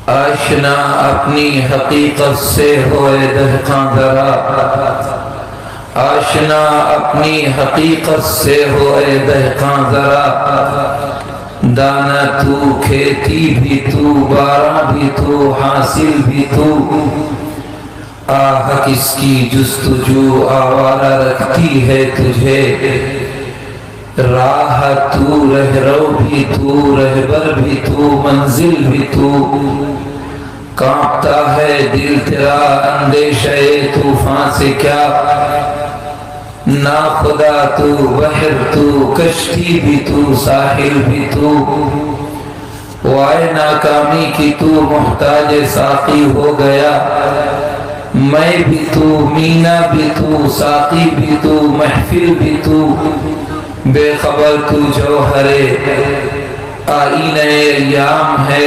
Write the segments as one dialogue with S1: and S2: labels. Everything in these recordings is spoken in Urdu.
S1: آشنا اپنی حقیقت سے ہوئے دہقاں ذرا، آشنا اپنی حقیقت سے ہوئے دہقاں ذرا، دانا تو کھیتی بھی تو باراں بھی تو حاصل بھی تو، آہ کس کی جستجو آوارہ رکھتی ہے تجھے، راہ تو رہرو بھی تو رہبر بھی تو منزل بھی تو، کانپتا ہے دل تیرا اندیشہ طوفان سے کیا، نا خدا تو بحر تو کشتی بھی تو ساحل بھی تو، وائے ناکامی کی تو محتاج ساقی ہو گیا، میں بھی تو مینا بھی تو ساقی بھی تو محفل بھی تو، بے خبر تو جوہر آئینہ ایام ہے،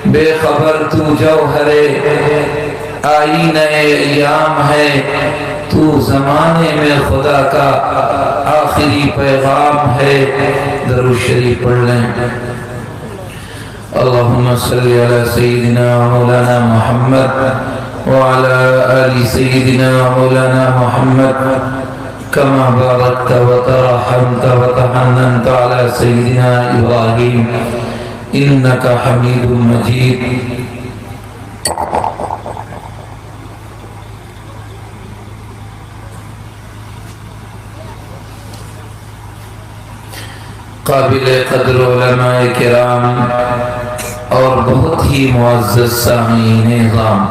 S1: بے خبر تو جوہر آئینہ ایام ہے، تو زمانے میں خدا کا آخری پیغام ہے۔ درود شریف پڑھ لیں۔ اللہم صلی علی سیدنا مولانا محمد وعلی آل سیدنا مولانا محمد كما باركت وترحمت وتحننت على سيدنا إبراهيم إنك حميد مجيد۔ قابل قدر علماء کرام اور بہت ہی معزز سامعین نظام،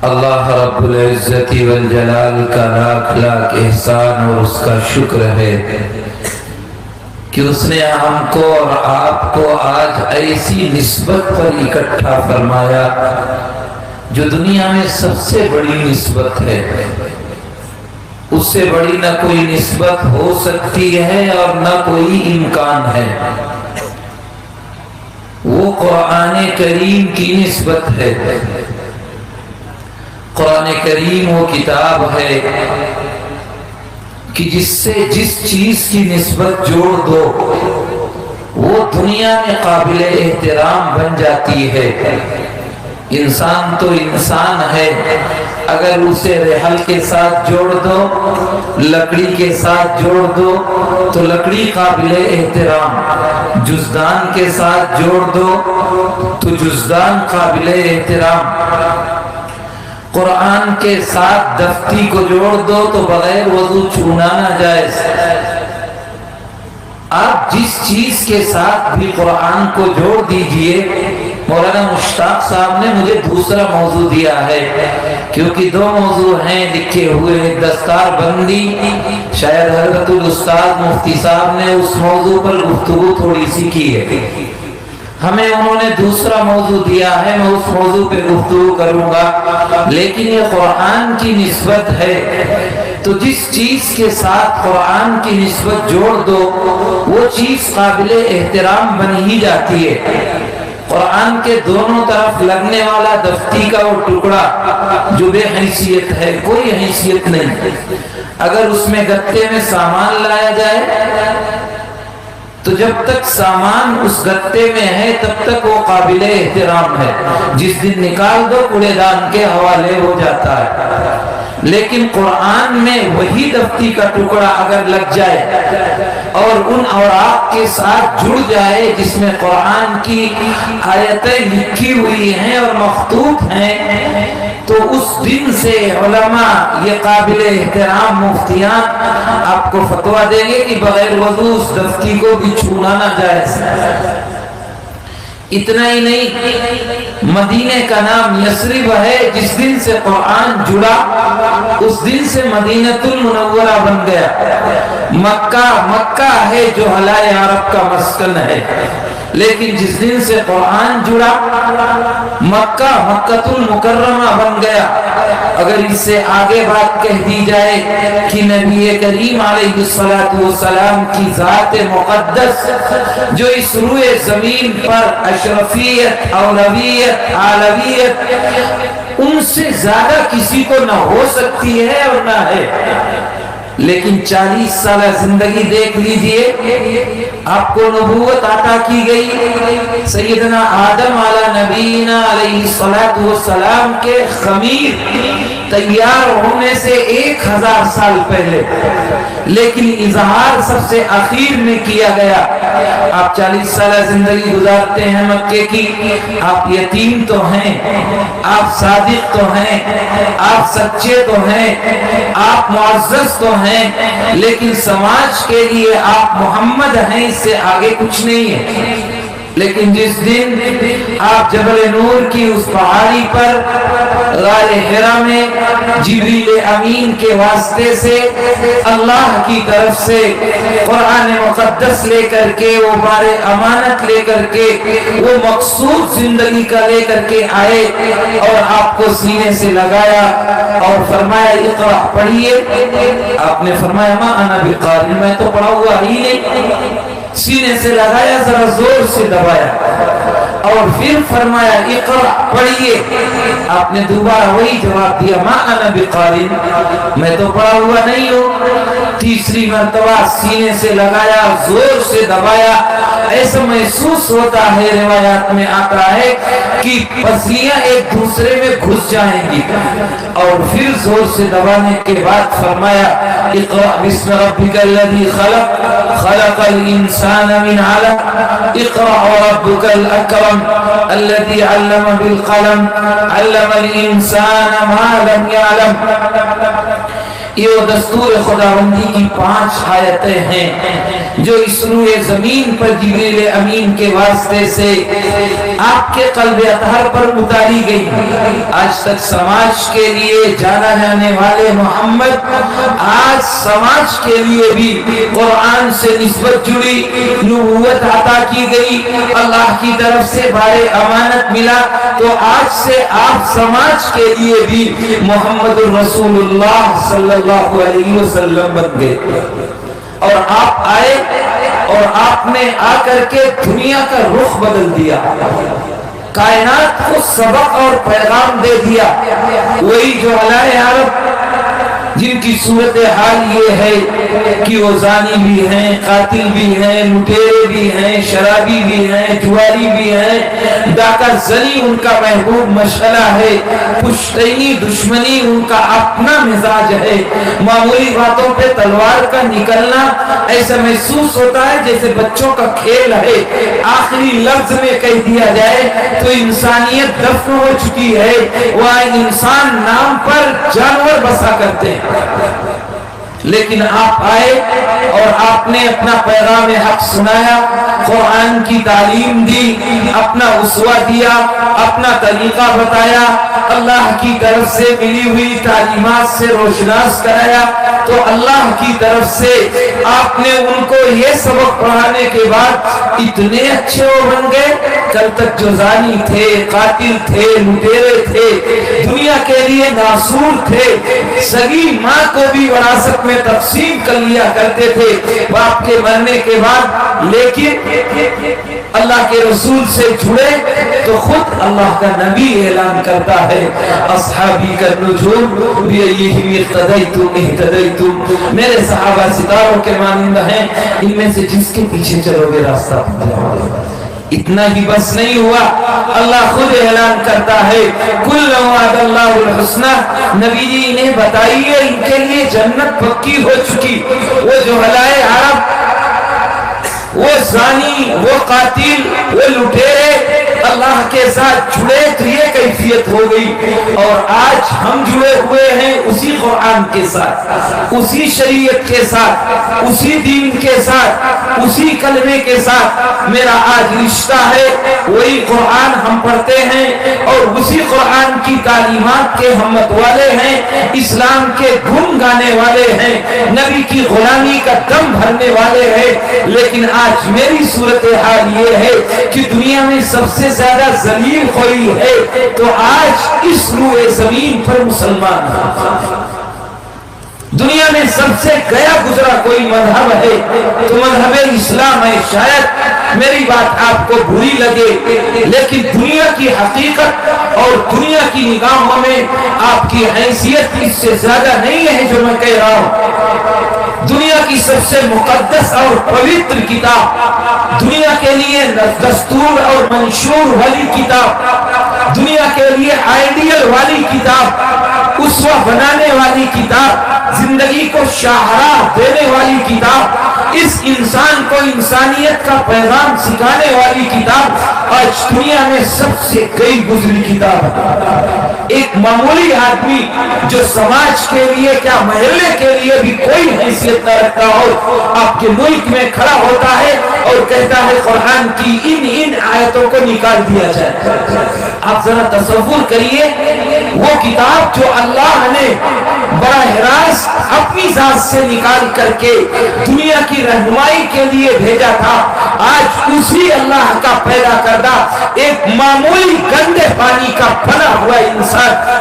S1: اللہ رب العزت والجلال کا لاکھ لاکھ احسان اور اس کا شکر ہے کہ اس نے ہم کو اور آپ کو آج ایسی نسبت پر اکٹھا فرمایا جو دنیا میں سب سے بڑی نسبت ہے، اس سے بڑی نہ کوئی نسبت ہو سکتی ہے اور نہ کوئی امکان ہے، وہ قرآن کریم کی نسبت ہے۔ قرآن کریم وہ کتاب ہے کہ جس سے جس چیز کی نسبت جوڑ دو وہ دنیا میں قابل احترام بن جاتی ہے۔ انسان تو انسان ہے، اگر اسے رحل کے ساتھ جوڑ دو، لکڑی کے ساتھ جوڑ دو تو لکڑی قابل احترام، جزدان کے ساتھ جوڑ دو تو جزدان قابل احترام، قرآن کے ساتھ دفتی کو جوڑ دو تو بغیر وضو چھونا ناجائز۔ آپ جس چیز کے ساتھ بھی قرآن کو جوڑ دیجئے، مولانا مشتاق صاحب نے مجھے دوسرا موضوع دیا ہے کیونکہ دو موضوع ہیں لکھے ہوئے، دستار بندی، شاید حضرت الاستاذ مفتی صاحب نے اس موضوع پر گفتگو تھوڑی سی کی ہے، ہمیں انہوں نے دوسرا موضوع دیا ہے، میں اس موضوع پہ گفتگو کروں گا، لیکن یہ قرآن کی نسبت ہے تو جس چیز کے ساتھ قرآن کی نسبت جوڑ دو وہ چیز قابل احترام بن ہی جاتی ہے۔ قرآن کے دونوں طرف لگنے والا دفتی کا وہ ٹکڑا جو بے حیثیت ہے، کوئی حیثیت نہیں، اگر اس میں گتے میں سامان لایا جائے تو جب تک سامان اس گتے میں ہے تب تک وہ قابل احترام ہے، جس دن نکال دو کوڑے دان کے حوالے ہو جاتا ہے۔ لیکن قرآن میں وہی دفتی کا ٹکڑا اگر لگ جائے اور ان اوراق کے ساتھ جڑ جائے جس میں قرآن کی آیتیں لکھی ہوئی ہیں اور مخطوط ہیں، تو اس دن سے علماء یہ قابل احترام مفتیان آپ کو فتویٰ دیں گے کہ بغیر وضو اس دفتی کو بھی چھونا ناجائز۔ اتنا ہی نہیں، مدینے کا نام یثرب ہے، جس دن سے قرآن جڑا اس دن سے مدینہ المنورہ بن گیا۔ مکہ ہے جو حلائے عرب کا مسکن ہے، لیکن جس دن سے قرآن جڑا مکہ المکرمہ بن گیا۔ اگر اس سے آگے بات کہہ دی جائے کہ نبی کریم علیہ السلام کی ذات مقدس جو اس روئے زمین پر اشرفیت، اولویت، عالویت ان سے زیادہ کسی کو نہ ہو سکتی ہے اور نہ ہے، لیکن 40 سالہ زندگی دیکھ لیجئے، آپ کو نبوت عطا کی گئی سیدنا آدم علی نبینا علیہ الصلوۃ والسلام کے خمیر تیار ہونے سے 1000 سال پہلے، لیکن اظہار سب سے آخر میں کیا گیا۔ آپ 40 سالہ زندگی گزارتے ہیں مکے کی، آپ یتیم تو ہیں، آپ صادق تو ہیں، آپ سچے تو ہیں، آپ معزز تو ہیں، لیکن سماج کے لیے آپ محمد ہیں، اس سے آگے کچھ نہیں ہے۔ لیکن جس دن آپ جبل نور کی اس پہاڑی پر غار حرا میں جبریل امین کے واسطے سے اللہ کی طرف سے قرآن مقدس لے کر کے، وہ بار امانت لے کر کے، وہ مقصود زندگی کا لے کر کے آئے اور آپ کو سینے سے لگایا اور فرمایا اقرأ پڑھیے، آپ نے فرمایا ما انا بقاری، میں تو پڑھا ہوا ہی نہیں، سینے سے لگایا، ذرا زور سے دبایا اور پھر فرمایا اقرأ پڑھیے، آپ نے دوبارہ وہی جواب دیا ما انا بقاری، میں تو پڑھا ہوا نہیں ہوں۔ تیسری مرتبہ سینے سے لگایا، زور سے دبایا، ایسا محسوس ہوتا ہے، روایات میں آتا ہے کہ پسلیاں ایک دوسرے میں گھس جائیں گی، اور پھر زور سے دبانے کے بعد فرمایا اقرأ بسم ربک الذی خلق خلق الانسان من علق اقرأ وربک الاکرم الذی علم بالقلم علم الانسان ما لم یعلم۔ یہ دستور خداوندی کی 5 آیتیں ہیں جو اس روئے زمین پر جبریل امین کے واسطے سے آپ کے قلب اطہر پر اتاری گئی۔ آج تک سماج کے لیے جانا جانے والے محمد، آج سماج کے لیے بھی قرآن سے نسبت جڑی، نبوت عطا کی گئی، اللہ کی طرف سے بار امانت ملا، تو آج سے آپ سماج کے لیے بھی محمد الرسول اللہ صلی اللہ علیہ وسلم بن گئے، اور آپ آئے اور آپ نے آ کر کے دنیا کا رخ بدل دیا، کائنات کو سبق اور پیغام دے دیا۔ وہی جو علائے عرب جن کی صورتحال یہ ہے کہ وہ زانی بھی ہیں، قاتل بھی ہیں، لٹیرے بھی ہیں، شرابی بھی ہیں، جواری بھی ہیں، ڈاکہ زنی ان کا محبوب مشغلہ ہے، پشتینی دشمنی ان کا اپنا مزاج ہے، معمولی باتوں پہ تلوار کا نکلنا ایسا محسوس ہوتا ہے جیسے بچوں کا کھیل ہے، آخری لفظ میں کہہ دیا جائے تو انسانیت دفن ہو چکی ہے، وہاں انسان نام پر جانور بسا کرتے ہیں۔ لیکن آپ آئے اور آپ نے اپنا پیغام حق سنایا، قرآن کی تعلیم دی، اپنا اسوہ دیا، اپنا طریقہ بتایا، اللہ کی طرف سے ملی ہوئی تعلیمات سے روشناس کرایا، تو اللہ کی طرف سے آپ نے ان کو یہ سبق پڑھانے کے بعد اتنے اچھے وہ بن گئے، کل تک جو زانی تھے، قاتل تھے، لٹیرے تھے، دنیا کے لیے ناسور تھے، سگی ماں کو بھی وراثت میں تقسیم کر لیا کرتے تھے باپ کے مرنے کے بعد، لیکن اللہ کے رسول سے جڑے تو خود اللہ کا نبی اعلان کرتا ہے اصحابی کا نجوم بیہم اقتدیتم اہتدیتم، میرے صحابہ ستاروں کے مانند ہیں، ان میں سے جس کے پیچھے چلو گے راستہ پا جاؤ گے۔ اتنا ہی بس نہیں ہوا، اللہ خود اعلان کرتا ہے کل وعد اللہ الحسنہ، نبی جی انہیں بتائیے ان کے لیے جنت پکی ہو چکی۔ وہ جو ہلائے عرب، وہ زانی، وہ قاتل، وہ لٹیرے اللہ کے ساتھ جڑے تو یہ کیفیت ہو گئی، اور آج ہم جڑے ہوئے ہیں اسی قرآن کے ساتھ، اسی شریعت کے ساتھ، اسی دین کے ساتھ، اسی کلمے کے ساتھ میرا آج رشتہ ہے۔ وہی قرآن ہم پڑھتے ہیں اور اسی قرآن کی تعلیمات کے ہم متوالے ہیں، اسلام کے گن گانے والے ہیں، نبی کی غلامی کا دم بھرنے والے ہیں، لیکن آج میری صورتحال یہ ہے کہ دنیا میں سب سے زیادہ ذلیل کوئی ہے تو آج اس روئے زمین پر مسلمان ہے۔ دنیا میں سب سے گیا گزرا کوئی مذہب ہے تو مذہب اسلام ہے، شاید میری بات آپ کو بری لگے، لیکن دنیا کی حقیقت اور دنیا کی نگاہوں میں آپ کی حیثیت اس سے زیادہ نہیں ہے جو میں کہہ رہا ہوں۔ دنیا کی سب سے مقدس اور پوتر کتاب، دنیا کے لیے دستور اور منشور والی کتاب، دنیا کے لیے آئیڈیل والی کتاب، اسوہ بنانے والی کتاب، زندگی کو شاہراہ دینے والی کتاب، اس انسان کو انسانیت کا پیغام سکھانے والی کتاب آج دنیا میں سب سے کئی گزری کتاب ہے۔ ایک معمولی آدمی جو سماج کے لیے کیا محلے کے لیے بھی کوئی حیثیت نہ رکھتا ہو، آپ کے ملک میں کھڑا ہوتا ہے اور کہتا ہے قرآن کی ان آیتوں کو نکال دیا جائے۔ آپ ذرا تصور کریے، وہ کتاب جو اللہ نے براہ راست اپنی ذات سے نکال کر کے دنیا کی رہنمائی کے لیے بھیجا تھا، آج اسی اللہ کا پیدا کردہ ایک معمولی گندے پانی کا بنا ہوا انسان،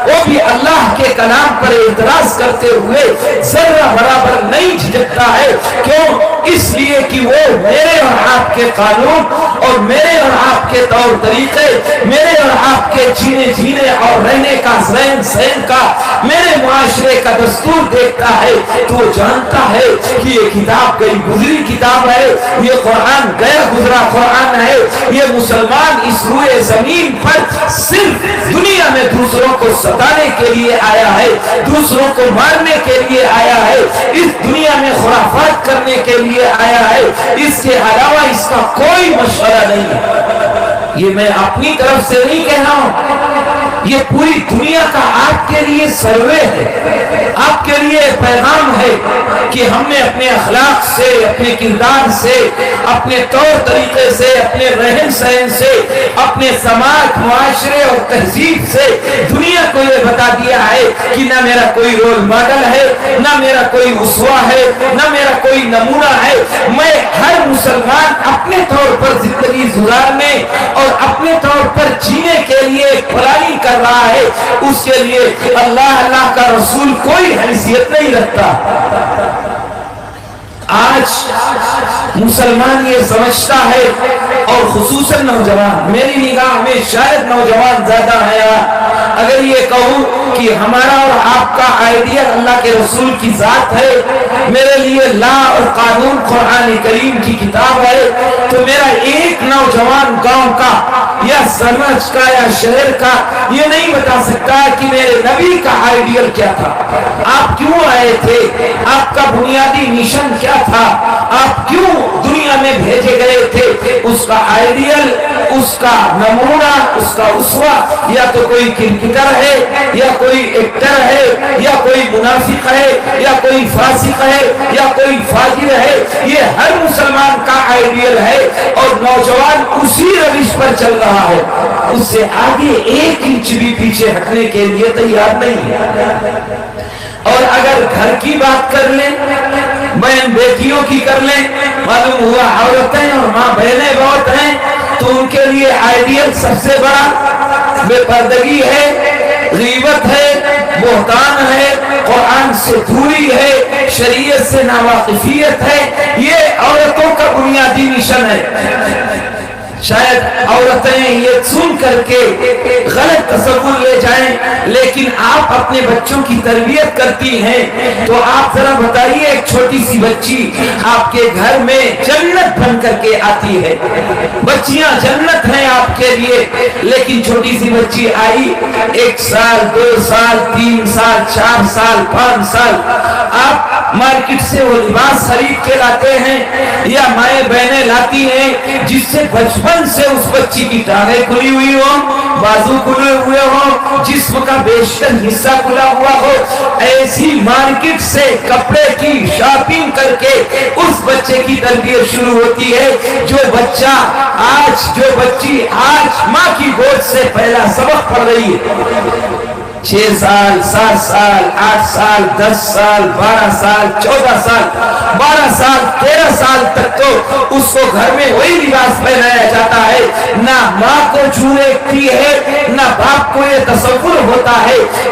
S1: وہ بھی اللہ کے کلام پر اعتراض کرتے ہوئے ذرہ برابر نہیں جھجکتا ہے۔ کیوں؟ اس لیے کہ وہ میرے اور آپ کے قانون اور میرے اور آپ کے طور طریقے، میرے اور آپ کے جینے اور رہنے کا رہن سہن کا، میرے معاشرے کا دستور دیکھتا ہے تو وہ جانتا ہے کہ یہ کتاب گئی گزری کتاب ہے، یہ قرآن گیا گزرا قرآن ہے، یہ مسلمان اس روئے زمین پر صرف دنیا میں دوسروں کو ستانے کے لیے آیا ہے، دوسروں کو مارنے کے لیے آیا ہے، اس دنیا میں خرافات کرنے کے لیے آیا ہے، اس کے علاوہ اس کا کوئی مشورہ نہیں ہے۔ یہ میں اپنی طرف سے نہیں کہہ رہا ہوں، یہ پوری دنیا کا آپ کے لیے سروے ہے، آپ کے لیے پیغام ہے کہ ہم نے اپنے اخلاق سے، اپنے کردار سے، اپنے طور طریقے سے، اپنے رہن سہن سے، اپنے سماج معاشرے اور تہذیب سے دنیا کو یہ بتا دیا ہے کہ نہ میرا کوئی رول ماڈل ہے، نہ میرا کوئی اسوہ ہے، نہ میرا کوئی نمونہ ہے۔ میں ہر مسلمان اپنے طور پر زندگی گزارنے اور اپنے طور پر جینے کے لیے پلاننگ کر رہا ہے، اس کے لیے اللہ کا رسول کوئی حیثیت نہیں رکھتا۔ آج مسلمان یہ سمجھتا ہے، اور خصوصاً نوجوان، میری نگاہ میں شاید نوجوان زیادہ ہے، اگر یہ کہوں کہ ہمارا اور آپ کا آئیڈیا اللہ کے رسول کی ذات ہے، میرے لیے لا اور قانون قرآن کریم کی کتاب ہے، تو میرا ایک نوجوان گاؤں کا یا سمجھ کا یا شہر کا یہ نہیں بتا سکتا کہ میرے نبی کا آئیڈیل کیا تھا، آپ کیوں آئے تھے، آپ کا بنیادی مشن کیا تھا، آپ کیوں دنیا میں بھیجے گئے تھے، اس کا آئیڈیل، اس کا نمونہ، اس کا اسوہ یا تو کوئی کرکٹر ہے، یا کوئی ایکٹر ہے، یا کوئی منافق ہے، یا کوئی فاسق ہے، یا کوئی فاجر ہے، یہ ہر مسلمان کا آئیڈیل ہے، اور نوجوان اسی روش پر چل رہا ہے، اس سے آگے ایک انچ بھی پیچھے ہٹنے کے لیے تیار نہیں ہے۔ اور اگر گھر کی بات کر لیں، بہن بیٹیوں کی کر لیں، معلوم ہوا عورتیں اور ماں بہنیں بہت ہیں، تو ان کے لیے آئیڈیل سب سے بڑا بے پردگی ہے، غیبت ہے، بہتان ہے، قرآن سے دوری ہے، شریعت سے ناواقفیت ہے، یہ عورتوں کا بنیادی مشن ہے۔ شاید عورتیں یہ سن کر کے غلط تصور لے جائیں، لیکن آپ اپنے بچوں کی تربیت کرتی ہیں تو آپ ذرا بتائیے، ایک چھوٹی سی بچی آپ کے گھر میں جنت بن کر کے آتی ہے، بچیاں جنت ہیں آپ کے لیے، لیکن چھوٹی سی بچی آئی، 1 سال 2 سال 3 سال 4 سال 5 سال، آپ مارکیٹ سے وہ لباس خرید کے لاتے ہیں یا مائیں بہنیں لاتی ہیں جس سے بچپن سے اس بچی کی ٹانگیں کھلی ہوئی ہوں، بازو کھلے ہوئے ہوں، جسم کا بیشتر حصہ کھلا ہوا ہو، ایسی مارکیٹ سے کپڑے کی شاپنگ کر کے اس بچے کی تربیت شروع ہوتی ہے۔ جو بچی آج ماں کی گود سے پہلا سبق پڑھ رہی ہے، 6 سال 7 سال 8 سال 10 سال 12 سال 14 سال 12 سال 13 سال تک تو اس کو گھر میں وہی لباس پہنایا جاتا ہے، نہ ماں کو چھو دیکھتی ہے، نہ باپ کو یہ تصور ہوتا ہے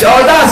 S1: 14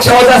S1: 14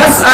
S1: 10